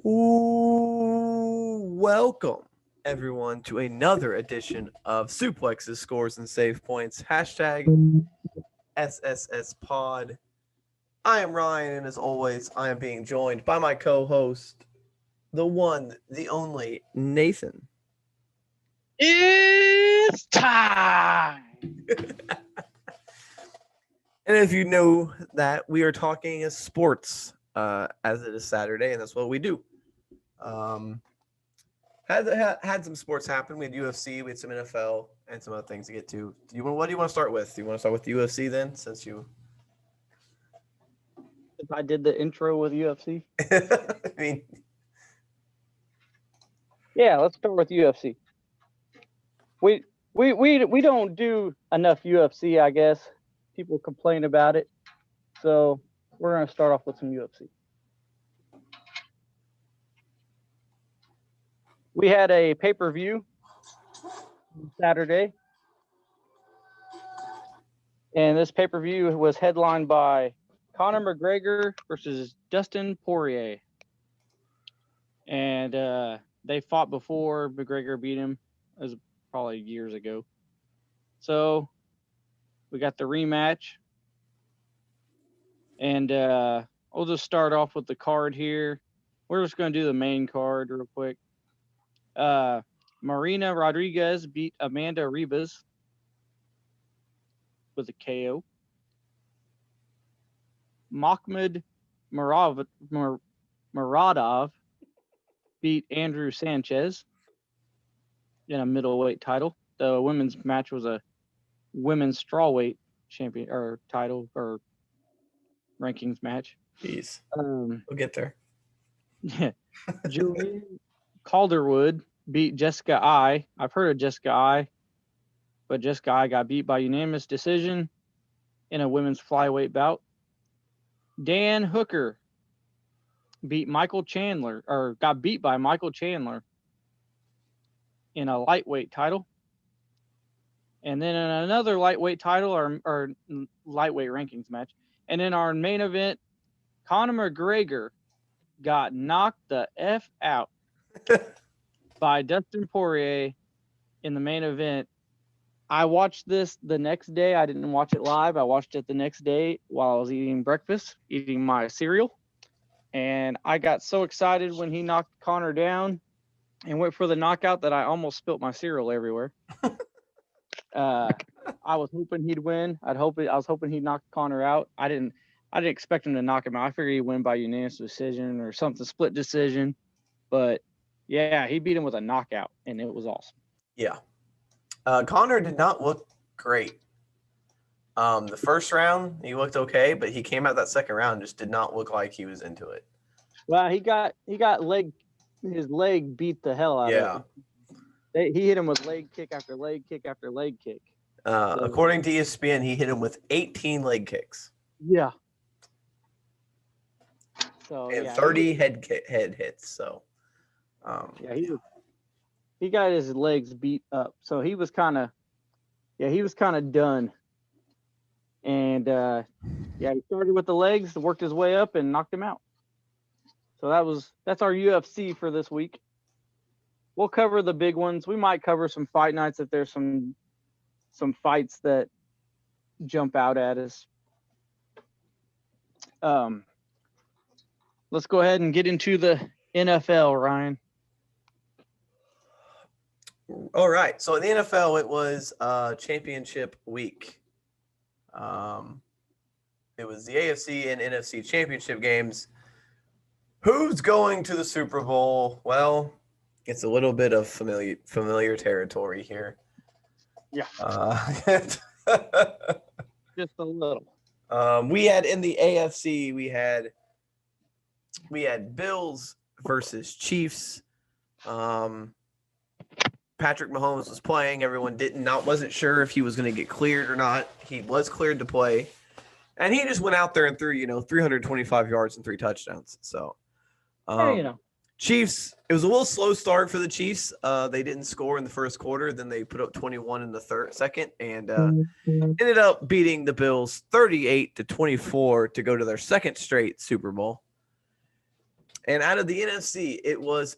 Welcome, everyone, to another edition of Suplexes, Scores, and Save Points. Hashtag SSS Pod. I am Ryan, and as always, I am being joined by my co-host, the one, the only, Nathan. It's time. And if you know that, we are talking sports as it is Saturday, and that's what we do. Had some sports happen. We had UFC, we had some NFL, and some other things to get to. What do you want to start with? Do you want to start with the UFC then, since you? If I did the intro with UFC, I mean, yeah, let's start with UFC. We don't do enough UFC, I guess. People complain about it, so we're gonna start off with some UFC. We had a pay-per-view Saturday, and this pay-per-view was headlined by Conor McGregor versus Dustin Poirier. And they fought before McGregor beat him. It was probably years ago. So we got the rematch. And we'll just start off with the card here. We're just going to do the main card real quick. Marina Rodriguez beat Amanda Ribas with a KO. Makhmud Muradov beat Andrew Sanchez in a middleweight title. The women's match was a women's strawweight champion or title or rankings match. jeez, we'll get there. Yeah, Julian Calderwood beat Jessica I. I've heard of Jessica I, but Jessica I got beat by unanimous decision in a women's flyweight bout. Dan Hooker beat Michael Chandler, or got beat by Michael Chandler in a lightweight title. And then in another lightweight title or lightweight rankings match. And in our main event, Conor McGregor got knocked the F out by Dustin Poirier in the main event. I watched this the next day. I didn't watch it live. I watched it the next day while I was eating breakfast, eating my cereal. And I got so excited when he knocked Conor down and went for the knockout that I almost spilt my cereal everywhere. I was hoping he'd win. I was hoping he'd knock Conor out. I didn't expect him to knock him out. I figured he'd win by unanimous decision or something, split decision. But yeah, he beat him with a knockout, and it was awesome. Yeah, Conor did not look great. The first round he looked okay, but he came out that second round and just did not look like he was into it. Well, he got his leg beat the hell out of him. He hit him with leg kick after leg kick after leg kick. According to ESPN, he hit him with 18 leg kicks. Yeah. So and 30 head hits. So yeah, he got his legs beat up. So he was kind of done. And he started with the legs, worked his way up, and knocked him out. So that's our UFC for this week. We'll cover the big ones. We might cover some fight nights if there's some fights that jump out at us. Let's go ahead and get into the NFL, Ryan. All right. So in the NFL, it was championship week. It was the AFC and NFC championship games. Who's going to the Super Bowl? Well, it's a little bit of familiar territory here. Yeah. Just a little. We had in the AFC, we had Bills versus Chiefs. Patrick Mahomes was playing. Everyone wasn't sure if he was going to get cleared or not. He was cleared to play, and he just went out there and threw 325 yards and 3 touchdowns. So, Chiefs. It was a little slow start for the Chiefs. They didn't score in the first quarter. Then they put up 21 in the second, and ended up beating the Bills 38-24 to go to their second straight Super Bowl. And out of the NFC, it was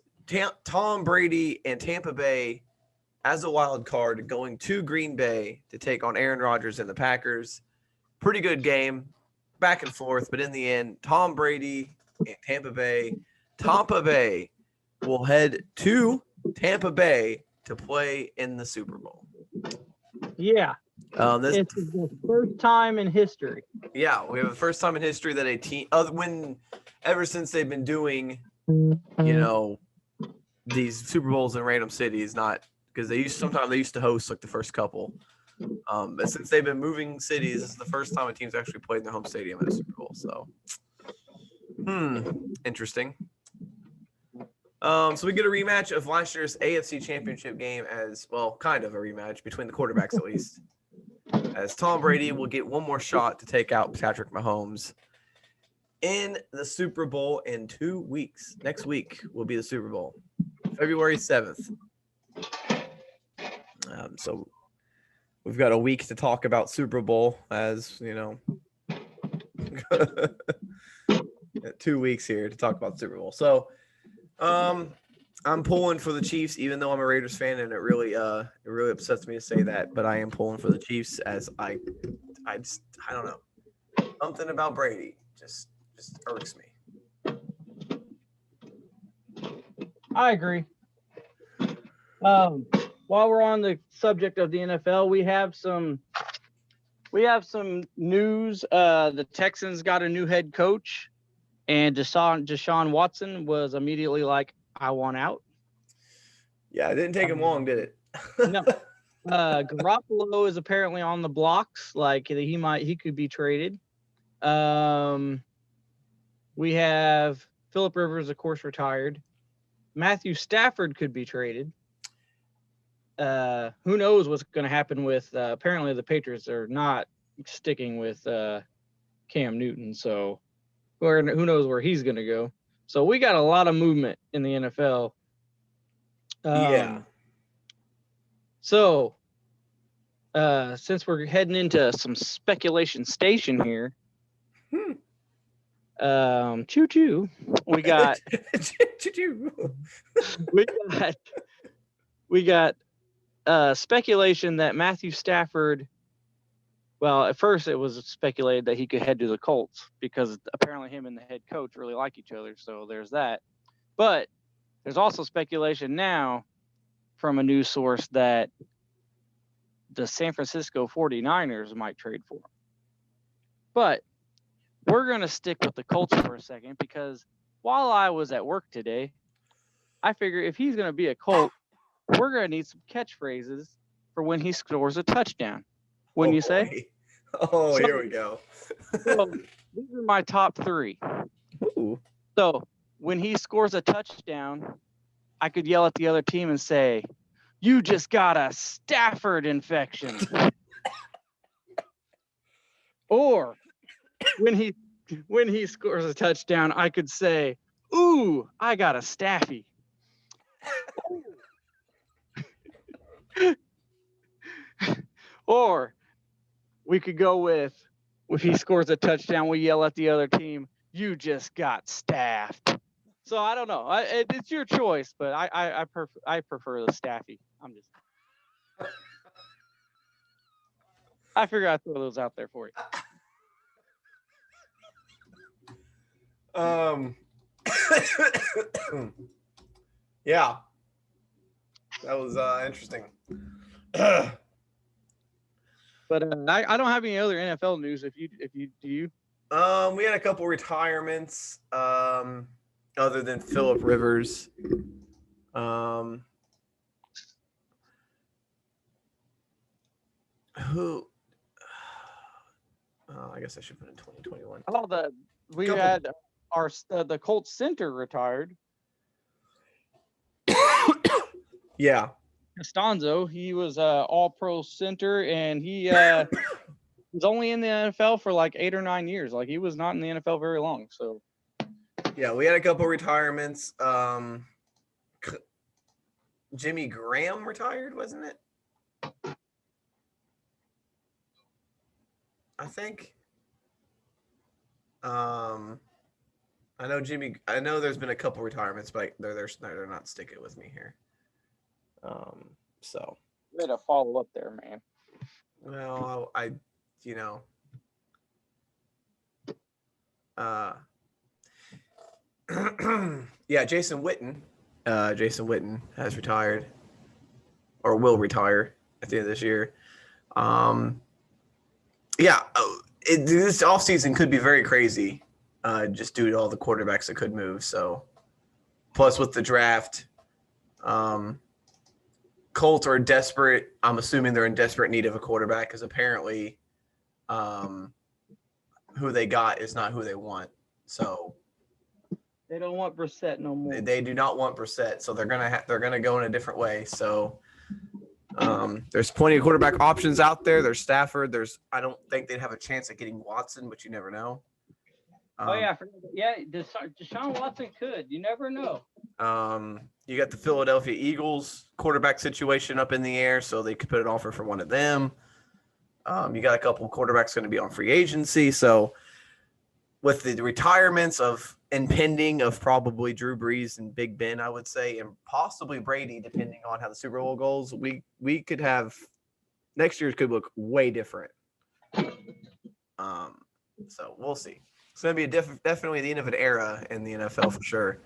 Tom Brady and Tampa Bay as a wild card going to Green Bay to take on Aaron Rodgers and the Packers. Pretty good game, back and forth, but in the end, Tom Brady and Tampa Bay. Tampa Bay will head to Tampa Bay to play in the Super Bowl. Yeah. This is the first time in history. Yeah, we have the first time in history that a team, ever since they've been doing, these Super Bowls in random cities, not because they used to host like the first couple. But since they've been moving cities, this is the first time a team's actually played in their home stadium at a Super Bowl. So, interesting. So we get a rematch of last year's AFC Championship game as well, kind of a rematch between the quarterbacks at least. As Tom Brady will get one more shot to take out Patrick Mahomes in the Super Bowl in 2 weeks. Next week will be the Super Bowl, February 7th. So we've got a week to talk about Super Bowl, as 2 weeks here to talk about Super Bowl. So I'm pulling for the Chiefs, even though I'm a Raiders fan, and it really upsets me to say that, but I am pulling for the Chiefs as I don't know, something about Brady just irks me. I agree. While we're on the subject of the NFL, we have some news. The Texans got a new head coach, and Deshaun Watson was immediately like, I want out. Yeah, it didn't take him long, did it? No. Garoppolo is apparently on the blocks, like he could be traded. We have Phillip Rivers, of course, retired. Matthew Stafford could be traded. Who knows what's going to happen with? Apparently, the Patriots are not sticking with Cam Newton, so who knows where he's going to go? So we got a lot of movement in the NFL. Yeah. So, since we're heading into some speculation station here, choo choo, we got we got speculation that Matthew Stafford. Well, at first it was speculated that he could head to the Colts because apparently him and the head coach really like each other. So there's that. But there's also speculation now from a news source that the San Francisco 49ers might trade for him. But we're going to stick with the Colts for a second because while I was at work today, I figure if he's going to be a Colt, we're going to need some catchphrases for when he scores a touchdown. Wouldn't you say? Oh, here we go. So these are my top 3. Ooh. So when he scores a touchdown, I could yell at the other team and say, "You just got a Stafford infection." Or when he scores a touchdown, I could say, "Ooh, I got a Staffy." Or we could go with, if he scores a touchdown, we yell at the other team, "You just got staffed." So I don't know. It's your choice, but I prefer the Staffy. I figure I'd throw those out there for you. Yeah, that was interesting. But I don't have any other NFL news. If you do you? We had a couple retirements. Other than Phillip Rivers. Who? I guess I should put in 2021. Oh, we had the Colts center retired. Yeah. Costanzo, he was all-pro center, and he was only in the NFL for like 8 or 9 years. Like, he was not in the NFL very long. So, yeah, we had a couple retirements. Jimmy Graham retired, wasn't it? I think. I know Jimmy. I know there's been a couple retirements, but they're not sticking with me here. So. Way to follow up there, man. Well, you know, yeah, Jason Witten. Jason Witten has retired, or will retire at the end of this year. Yeah, this offseason could be very crazy, just due to all the quarterbacks that could move. So, plus with the draft, Colts are desperate. I'm assuming they're in desperate need of a quarterback because apparently, who they got is not who they want. So they don't want Brissett no more. They do not want Brissett, so they're gonna go in a different way. So there's plenty of quarterback options out there. There's Stafford. I don't think they'd have a chance at getting Watson, but you never know. Deshaun Watson could. You never know. You got the Philadelphia Eagles quarterback situation up in the air, so they could put an offer for one of them. You got a couple of quarterbacks going to be on free agency, so with the retirements of impending of probably Drew Brees and Big Ben, I would say, and possibly Brady, depending on how the Super Bowl goes, we could have next year's could look way different. So we'll see. It's going to be definitely the end of an era in the NFL for sure.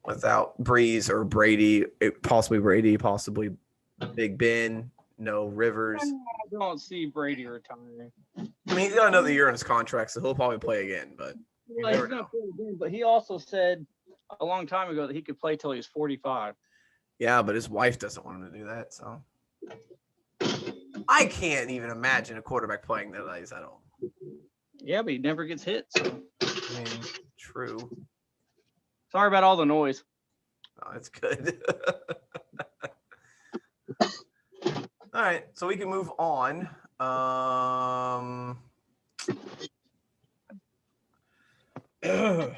Without Brees or Brady, possibly Brady, possibly Big Ben, no Rivers. I don't see Brady retiring. I mean, he's got another year on his contract, so he'll probably play again. But he's going to play again. But he also said a long time ago that he could play till he's 45. Yeah, but his wife doesn't want him to do that. So I can't even imagine a quarterback playing that late at all. Yeah, but he never gets hit. So. I mean, true. Sorry about all the noise. Oh, that's good. All right, so we can move on. God, I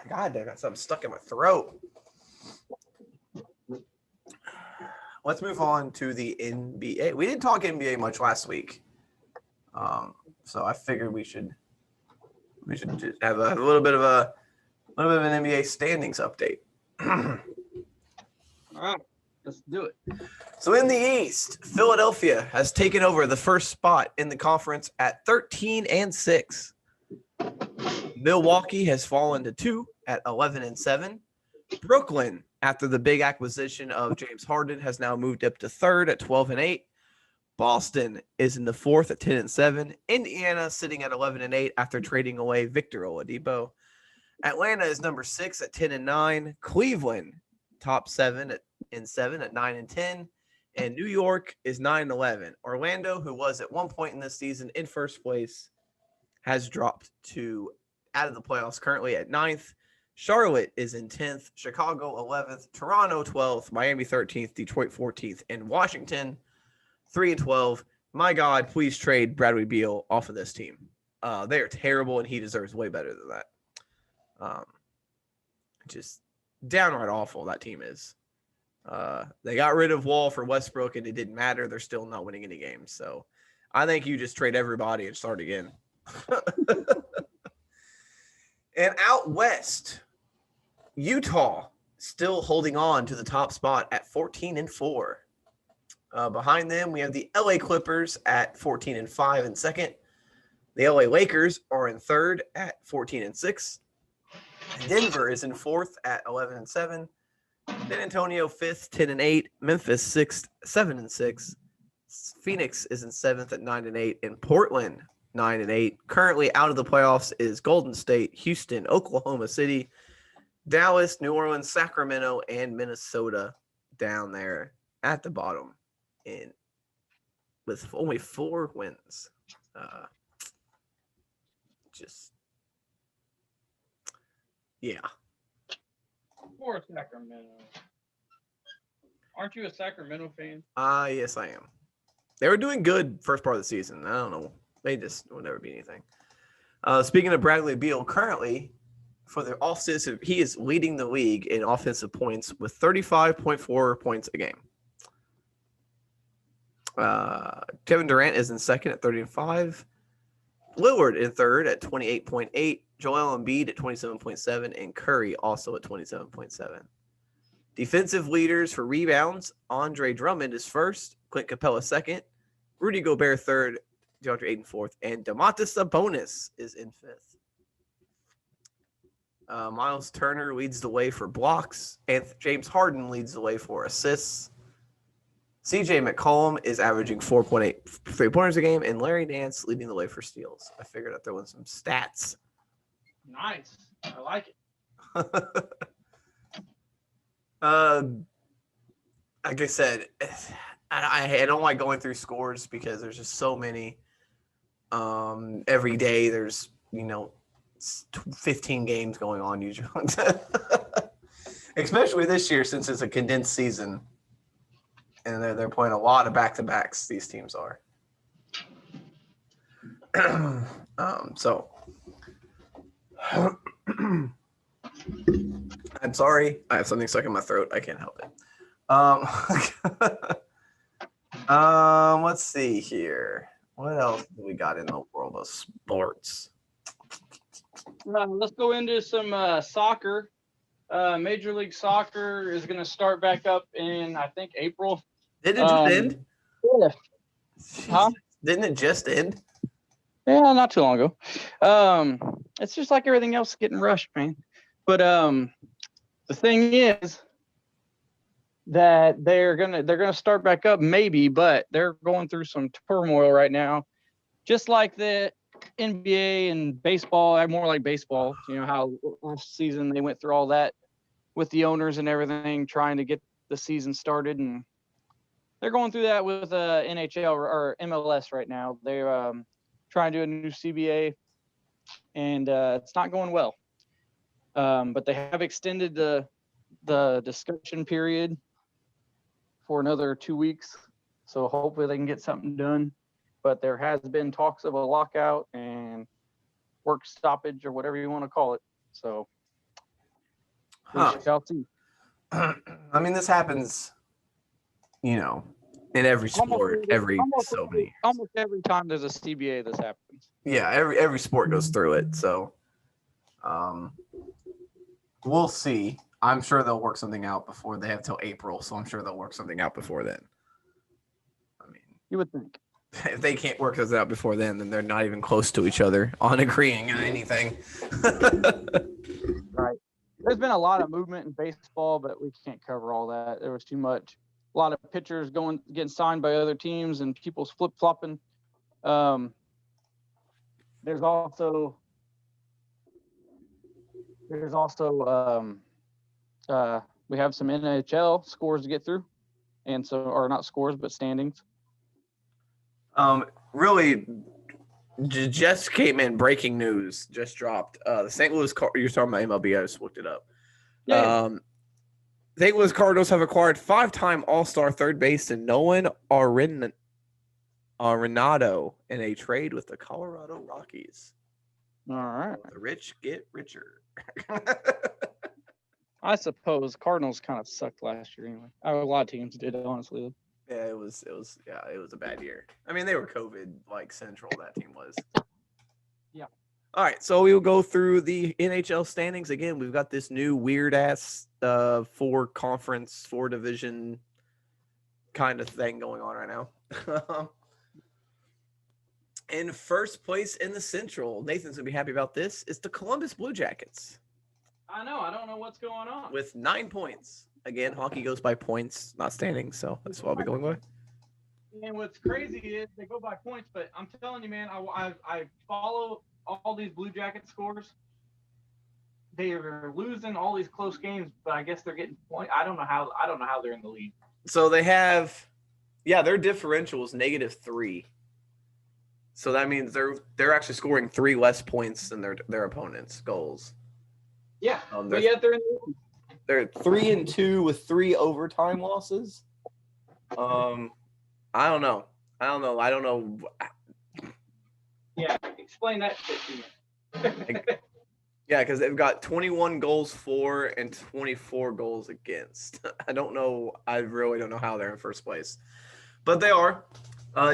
got something stuck in my throat. Let's move on to the NBA. We didn't talk NBA much last week, so I figured we should just have a little bit of an NBA standings update. All right, let's do it. So in the East, Philadelphia has taken over the first spot in the conference at 13-6. Milwaukee has fallen to 2 at 11-7. Brooklyn, after the big acquisition of James Harden, has now moved up to 3rd at 12-8. Boston is in the 4th at 10-7. Indiana sitting at 11-8 after trading away Victor Oladipo. Atlanta is number 6 at 10-9. Cleveland, top 7 at 9-10. And New York is 9-11. Orlando, who was at one point in this season in first place, has dropped to out of the playoffs, currently at 9th. Charlotte is in 10th. Chicago 11th. Toronto 12th. Miami 13th. Detroit 14th. And Washington 3-12. My God, please trade Bradley Beal off of this team. They are terrible, and he deserves way better than that. Just downright awful that team is. They got rid of Wall for Westbrook, and it didn't matter. They're still not winning any games. So I think you just trade everybody and start again. And out west, Utah still holding on to the top spot at 14-4. Behind them, we have the LA Clippers at 14-5 in second. The LA Lakers are in third at 14-6. Denver is in fourth at 11-7. San Antonio 5th, 10-8. Memphis 6th, 7-6. Phoenix is in 7th at 9-8. And Portland 9-8. Currently out of the playoffs is Golden State, Houston, Oklahoma City, Dallas, New Orleans, Sacramento, and Minnesota down there at the bottom with only 4 wins. Yeah. Poor Sacramento. Aren't you a Sacramento fan? Yes, I am. They were doing good first part of the season. I don't know. They just will never be anything. Speaking of Bradley Beal, currently for the offseason, he is leading the league in offensive points with 35.4 points a game. Kevin Durant is in second at 30-5. Lillard in third at 28.8, Joel Embiid at 27.7, and Curry also at 27.7. Defensive leaders for rebounds, Andre Drummond is first, Clint Capella second, Rudy Gobert third, DeAndre Ayton fourth, and Domantas Sabonis is in fifth. Miles Turner leads the way for blocks, and James Harden leads the way for assists. CJ McCollum is averaging 4.8 3-pointers a game, and Larry Nance leading the way for steals. I figured I'd throw in some stats. Nice. I like it. Like I said, I don't like going through scores because there's just so many. Every day there's 15 games going on usually, especially this year since it's a condensed season. And they're playing a lot of back-to-backs, these teams are. So I'm sorry. I have something stuck in my throat. I can't help it. Let's see here. What else do we got in the world of sports? Let's go into some soccer. Major League Soccer is going to start back up in, I think, April. Didn't it just end? Yeah. Huh? Didn't it just end? Yeah, not too long ago. It's just like everything else getting rushed, man. But the thing is that they're gonna start back up maybe, but they're going through some turmoil right now. Just like the NBA and baseball, more like baseball. You know how last season they went through all that with the owners and everything, trying to get the season started, and they're going through that with NHL or MLS right now. They're trying to do a new CBA, and it's not going well. But they have extended the discussion period for another 2 weeks, so hopefully they can get something done. But there has been talks of a lockout and work stoppage or whatever you want to call it. So we shall see. I mean, this happens, in every sport, almost every time there's a CBA, this happens. Yeah, every sport goes through it. So, we'll see. I'm sure they'll work something out before they have till April. So I'm sure they'll work something out before then. I mean, you would think. If they can't work this out before then they're not even close to each other on agreeing on anything. Right. There's been a lot of movement in baseball, but we can't cover all that. There was too much. A lot of pitchers getting signed by other teams and people's flip-flopping. There's also we have some NHL scores to get through, and so, or not scores, but standings. Really, just came in. Breaking news just dropped. The St. Louis you're talking about MLB. I just looked it up. Yeah. St. Louis Cardinals have acquired 5-time All-Star third baseman Nolan Arenado in a trade with the Colorado Rockies. All right. The rich get richer. I suppose Cardinals kind of sucked last year anyway. A lot of teams did, honestly. Yeah, it was a bad year. I mean, they were COVID central, that team was. Yeah. All right, so we will go through the NHL standings again. We've got this new weird ass 4-conference, 4-division kind of thing going on right now. In first place in the Central, Nathan's gonna be happy about this, is the Columbus Blue Jackets. I know. I don't know what's going on. With 9 points. Again, hockey goes by points, not standings, so that's what I'll be going with. And what's crazy is they go by points, but I'm telling you, man, I follow all these Blue Jacket scores. They are losing all these close games, but I guess they're getting points. I don't know how they're in the lead. So they have, their differential is -3. So that means they're actually scoring 3 less points than their opponents' goals. Yeah, but yet they're in the lead. They're 3-2 with 3 overtime losses. I don't know. Yeah, explain that shit to me. Yeah, because they've got 21 goals for and 24 goals against. I really don't know how they're in first place. But they are.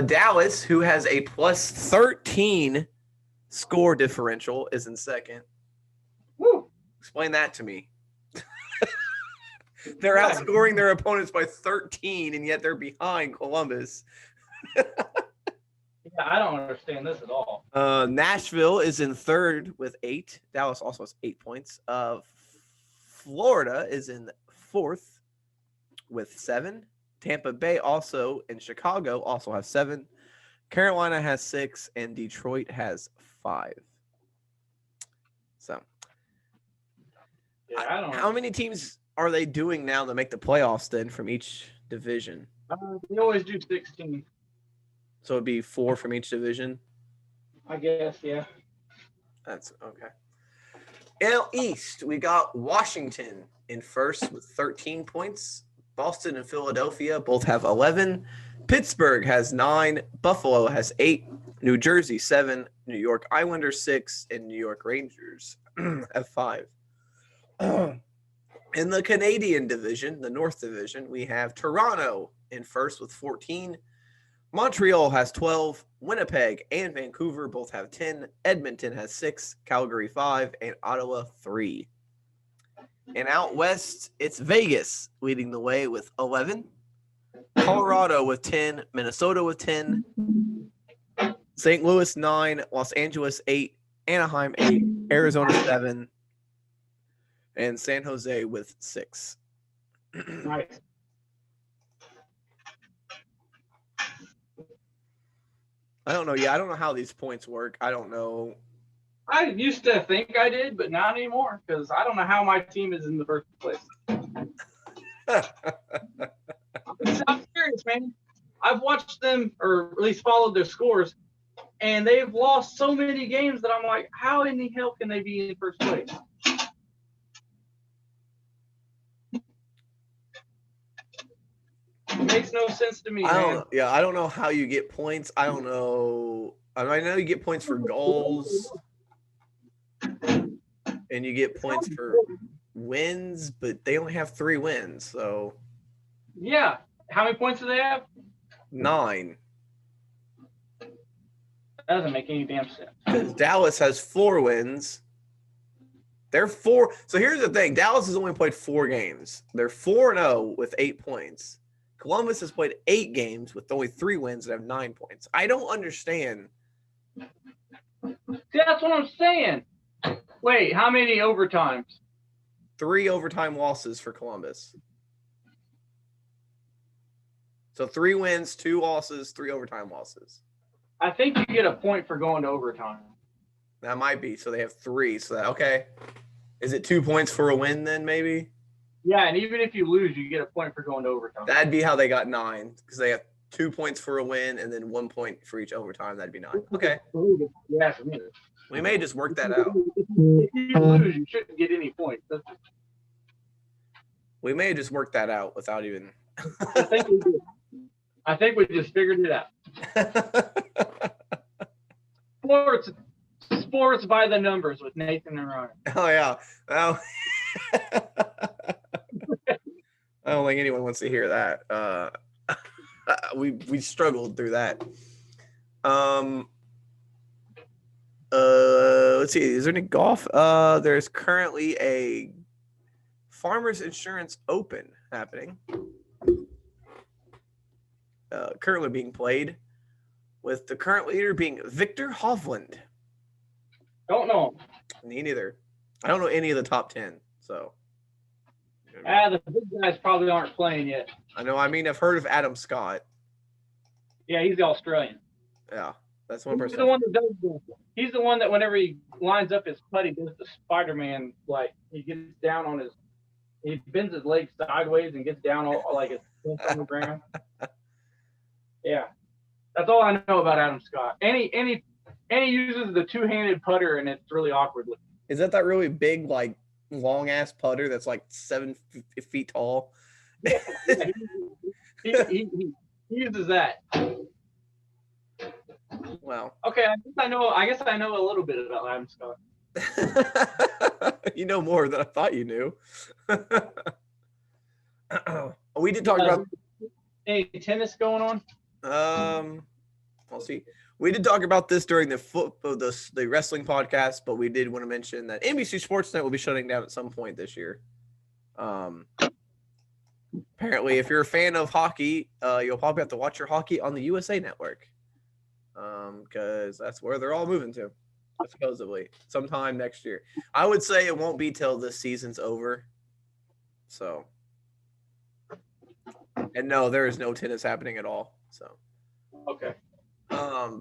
Dallas, who has a +13 score differential is in second. Woo. Explain that to me. They're outscoring their opponents by 13, and yet they're behind Columbus. Yeah, I don't understand this at all. Nashville is in third with 8. Dallas also has 8 points. Florida is in fourth with 7. Tampa Bay also and Chicago also have 7. Carolina has 6, and Detroit has 5. So, Yeah, how many teams are they doing now to make the playoffs then from each division? They always do 16. So it'd be 4 from each division? I guess, yeah. That's okay. AL East, we got Washington in first with 13 points. Boston and Philadelphia both have 11. Pittsburgh has 9. Buffalo has 8. New Jersey 7. New York Islanders 6. And New York Rangers have 5. In the Canadian division, the North Division, we have Toronto in first with 14. Montreal has 12. Winnipeg and Vancouver both have 10. Edmonton has 6. Calgary 5. And Ottawa 3. And out west, it's Vegas leading the way with 11. Colorado with 10. Minnesota with 10. St. Louis 9. Los Angeles 8. Anaheim 8. Arizona 7. And San Jose with 6. Nice. I don't know. Yeah, I don't know how these points work. I don't know. I used to think I did, but not anymore because I don't know how my team is in the first place. I'm serious, man. I've watched them, or at least followed their scores, and they've lost so many games that I'm like, how in the hell can they be in first place? It makes no sense to me, man. I don't know how you get points. I don't know. I know you get points for goals, and you get points for wins, but they only have 3 wins. So yeah, how many points do they have? 9. That doesn't make any damn sense. Because Dallas has 4 wins. They're 4. So here's the thing: Dallas has only played 4 games. They're 4-0 with 8 points. Columbus has played 8 games with only 3 wins and have 9 points. I don't understand. See, that's what I'm saying. Wait, how many overtimes? 3 overtime losses for Columbus. So 3 wins, 2 losses, 3 overtime losses. I think you get a point for going to overtime. That might be. So they have 3. So that, okay. Is it 2 points for a win then maybe? Yeah, and even if you lose, you get a point for going to overtime. That'd be how they got 9, because they have 2 points for a win and then 1 point for each overtime. That'd be 9. Okay. Yeah, for me. We may just work that out. If you lose, you shouldn't get any points. We may just work that out without even. I think we just figured it out. Sports by the numbers with Nathan and Ryan. Oh yeah. Oh. I don't think anyone wants to hear that. We struggled through that. Let's see. Is there any golf? There's currently a Farmers Insurance Open happening. Currently being played, with the current leader being Victor Hovland. Don't know. Me neither. I don't know any of the top 10. So. The big guys probably aren't playing yet. I know. I mean, I've heard of Adam Scott. Yeah, he's the Australian. Yeah, that's one person. He's the one that does. He's the one that whenever he lines up his putt, he does the Spider-Man. Like he gets down on he bends his legs sideways and gets down like it's on the ground. Yeah, that's all I know about Adam Scott. And he uses the 2-handed putter, and it's really awkward looking. Is that really big, like long ass putter that's like 7 feet tall? Yeah, he uses that. Wow. Okay, I guess I know a little bit about Adam Scott. You know more than I thought you knew. We did talk about any tennis going on. We'll see. We did talk about this during the wrestling podcast, but we did want to mention that NBC Sportsnet will be shutting down at some point this year. Apparently, if you're a fan of hockey, you'll probably have to watch your hockey on the USA Network, because that's where they're all moving to, supposedly, sometime next year. I would say it won't be till this season's over. So, and no, there is no tennis happening at all. So, Okay.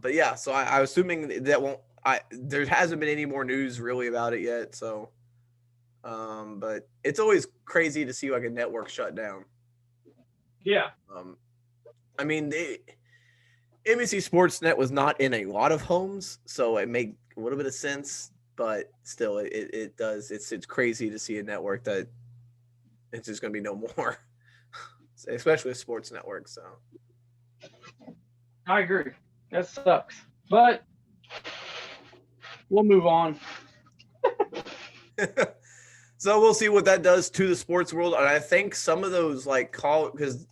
but yeah, so I was assuming that won't. There hasn't been any more news really about it yet. So, but it's always crazy to see like a network shut down. Yeah. I mean, NBC Sportsnet was not in a lot of homes, so it made a little bit of sense. But still, it does. It's crazy to see a network that it's just going to be no more, especially a sports network. So I agree. That sucks. But we'll move on. So we'll see what that does to the sports world. And I think some of those because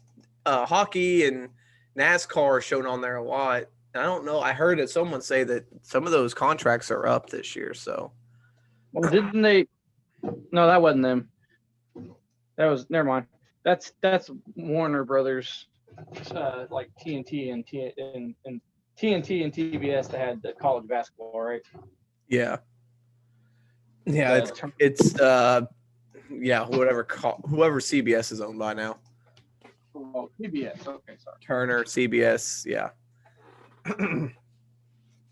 hockey and NASCAR are shown on there a lot. I don't know. I heard someone say that some of those contracts are up this year. So, Well, didn't they? No, that wasn't them. That was never mind. That's Warner Brothers, like TNT and TNT and TBS that had the college basketball, right? yeah, it's whoever CBS is owned by now. Oh, TBS. Okay, sorry. Turner, CBS, yeah.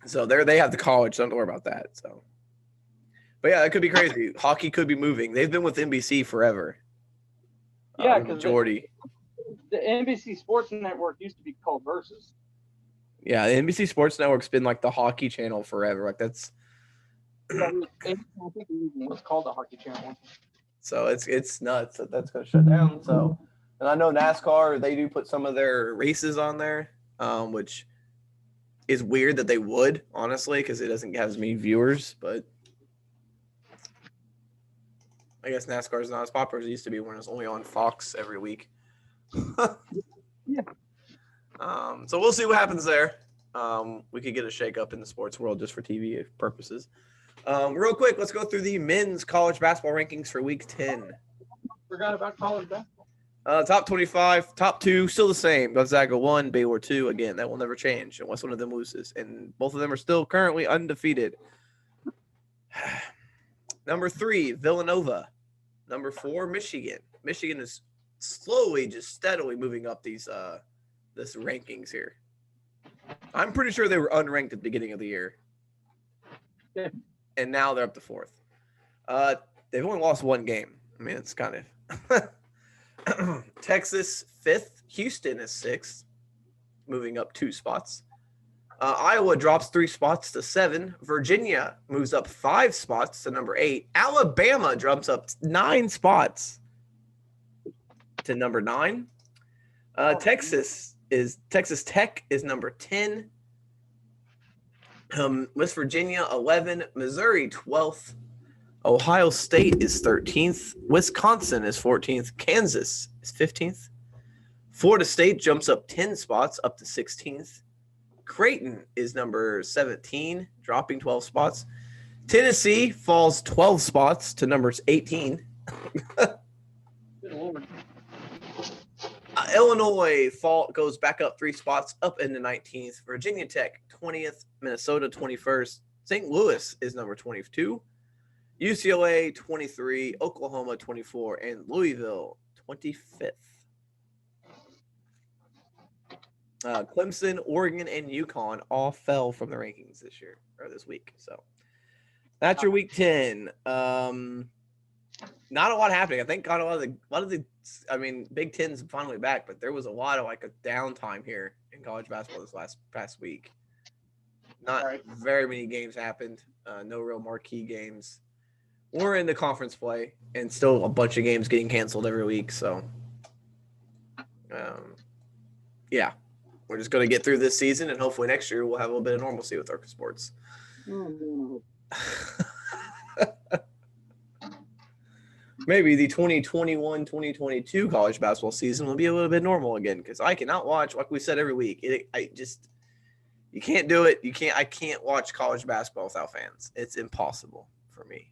So they have the college. Don't worry about that. So, but yeah, that could be crazy. Hockey could be moving. They've been with NBC forever. Yeah, because majority. The NBC Sports Network used to be called Versus. Yeah, the NBC Sports Network's been like the hockey channel forever. Like that's. I think it was called the Hockey Channel. So it's nuts that that's going to shut down. So, and I know NASCAR, they do put some of their races on there, which is weird that they would, honestly, because it doesn't have as many viewers. But I guess NASCAR is not as popular as it used to be when it was only on Fox every week. Yeah. So we'll see what happens there. We could get a shakeup in the sports world just for TV purposes. Real quick, let's go through the men's college basketball rankings for week 10. Forgot about college basketball. Top 25, top 2, still the same. Gonzaga 1, Baylor 2. Again, that will never change unless one of them loses. And both of them are still currently undefeated. Number 3, Villanova. Number 4, Michigan. Michigan is slowly, just steadily moving up this rankings here. I'm pretty sure they were unranked at the beginning of the year. Yeah. And now they're up to 4th. They've only lost one game. I mean, it's kind of Texas 5th, Houston is 6th, moving up 2 spots. Iowa drops 3 spots to 7. Virginia moves up 5 spots to number 8. Alabama jumps up 9 spots to number 9. Texas Tech is number 10. West Virginia 11, Missouri 12th, Ohio State is 13th, Wisconsin is 14th, Kansas is 15th, Florida State jumps up 10 spots up to 16th, Creighton is number 17, dropping 12 spots, Tennessee falls 12 spots to number 18. Illinois goes back up 3 spots up into 19th. Virginia Tech 20th. Minnesota 21st. St. Louis is number 22. UCLA 23. Oklahoma 24. And Louisville 25th. Clemson, Oregon, and UConn all fell from the rankings this week. So that's your week 10. Not a lot happening. I think a lot of the Big Ten's finally back, but there was a lot of a downtime here in college basketball this past week. Not very many games happened. No real marquee games. We're in the conference play, and still a bunch of games getting canceled every week. So, yeah, we're just going to get through this season, and hopefully next year we'll have a little bit of normalcy with our sports. Maybe the 2021-2022 college basketball season will be a little bit normal again, because I cannot watch, like we said every week. You can't do it. I can't watch college basketball without fans. It's impossible for me.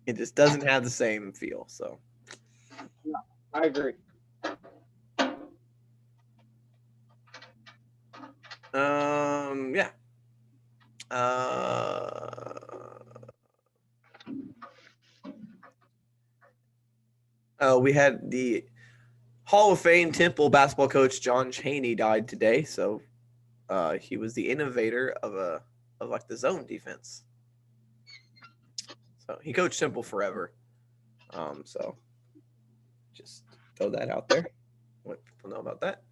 It just doesn't have the same feel. So No, I agree. yeah. We had the Hall of Fame Temple basketball coach John Chaney died today. So he was the innovator of like the zone defense. So he coached Temple forever. So just throw that out there. Let people know about that.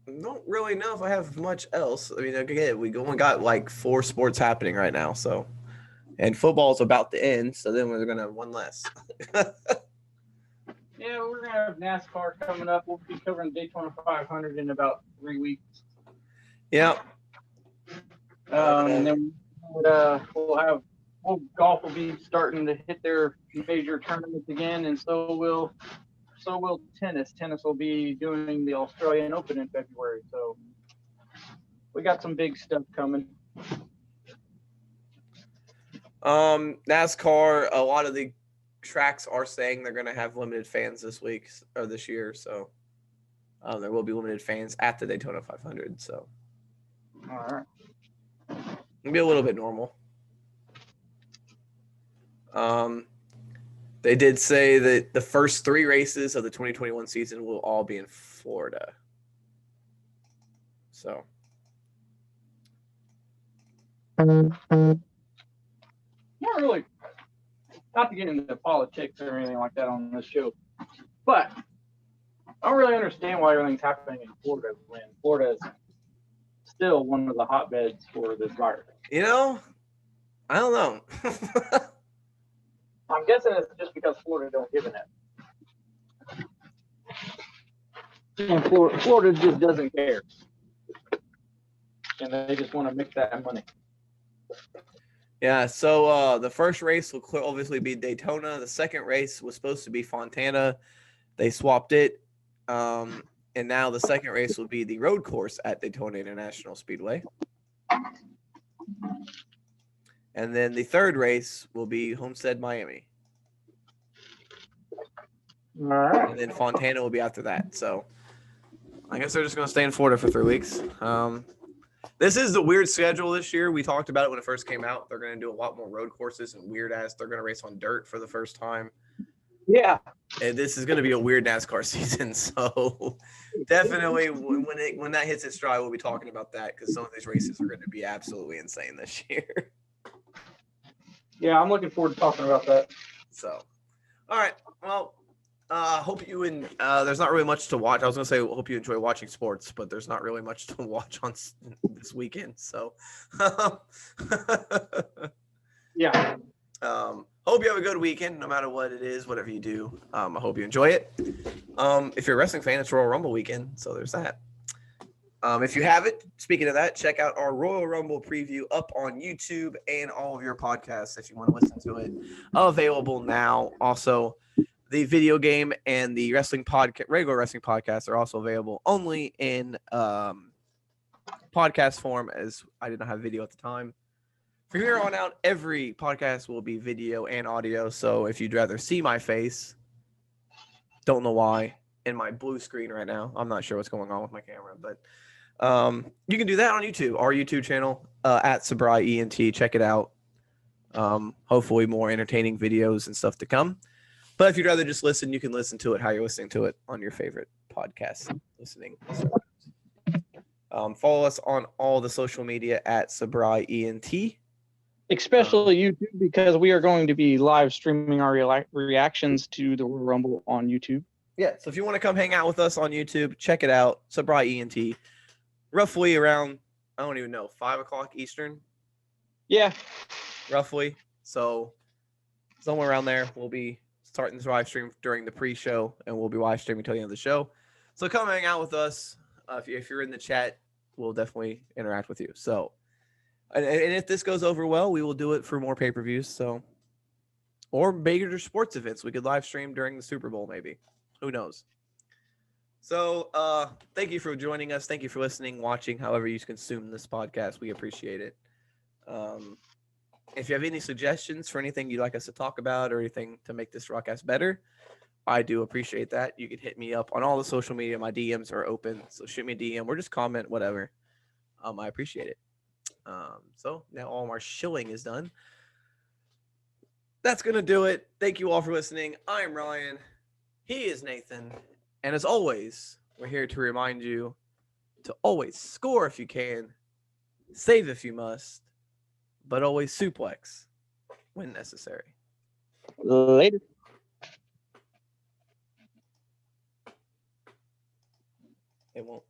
Don't really know if I have much else. I mean, again, we only got like 4 sports happening right now, so and football's about to end, so then we're gonna have one less. Yeah, we're gonna have NASCAR coming up. We'll be covering Daytona 500 in about 3 weeks. Yeah. And then golf will be starting to hit their major tournaments again, and so will tennis. Tennis will be doing the Australian Open in February. So we got some big stuff coming. NASCAR, a lot of the tracks are saying they're going to have limited fans this week or this year. So there will be limited fans at the Daytona 500. So all right, it'll be a little bit normal. They did say that the first 3 races of the 2021 season will all be in Florida. So. Not to get into politics or anything like that on this show, but I don't really understand why everything's happening in Florida when Florida is still one of the hotbeds for this virus. You know, I don't know. I'm guessing it's just because Florida don't give a net. And Florida just doesn't care. And they just want to make that money. Yeah, so the first race will obviously be Daytona. The second race was supposed to be Fontana. They swapped it. And now the second race will be the road course at Daytona International Speedway. And then the third race will be Homestead, Miami. All right. And then Fontana will be after that. So I guess they're just going to stay in Florida for 3 weeks. This is the weird schedule this year. We talked about it when it first came out. They're going to do a lot more road courses and weird ass. They're going to race on dirt for the first time. Yeah. And this is going to be a weird NASCAR season. So definitely when that hits its stride, we'll be talking about that because some of these races are going to be absolutely insane this year. Yeah, I'm looking forward to talking about that. So, all right. Well, hope you there's not really much to watch. I was going to say, hope you enjoy watching sports, but there's not really much to watch on this weekend. So, yeah. Hope you have a good weekend, no matter what it is, whatever you do. I hope you enjoy it. If you're a wrestling fan, it's Royal Rumble weekend, so there's that. If you haven't, speaking of that, check out our Royal Rumble preview up on YouTube and all of your podcasts if you want to listen to it. Available now. Also, the video game and the wrestling podcast, regular wrestling podcasts, are also available only in podcast form, as I did not have video at the time. From here on out, every podcast will be video and audio. So if you'd rather see my face, don't know why, in my blue screen right now. I'm not sure what's going on with my camera, but you can do that on YouTube, our YouTube channel, at Sabri ENT. Check it out. Hopefully more entertaining videos and stuff to come. But if you'd rather just listen, you can listen to it how you're listening to it on your favorite podcast listening. Follow us on all the social media at Sabri ENT. Especially YouTube, because we are going to be live streaming our reactions to the Royal Rumble on YouTube. Yeah, so if you want to come hang out with us on YouTube, check it out. Sabri ENT. Roughly around, I don't even know, 5 o'clock Eastern. Yeah. Roughly. So somewhere around there, we'll be starting this live stream during the pre-show, and we'll be live streaming till the end of the show. So come hang out with us. If you're in the chat, we'll definitely interact with you. So, and if this goes over well, we will do it for more pay-per-views. So, or major sports events. We could live stream during the Super Bowl, maybe. Who knows? So, thank you for joining us. Thank you for listening, watching, however you consume this podcast. We appreciate it. Um, if you have any suggestions for anything you'd like us to talk about or anything to make this broadcast better, I do appreciate that. You can hit me up on all the social media. My DMs are open, so shoot me a DM or just comment, whatever. I appreciate it. So now all our shilling is done. That's gonna do it. Thank you all for listening. I'm Ryan. He is Nathan, and as always, we're here to remind you to always score if you can, save if you must, but always suplex when necessary. Later. It won't.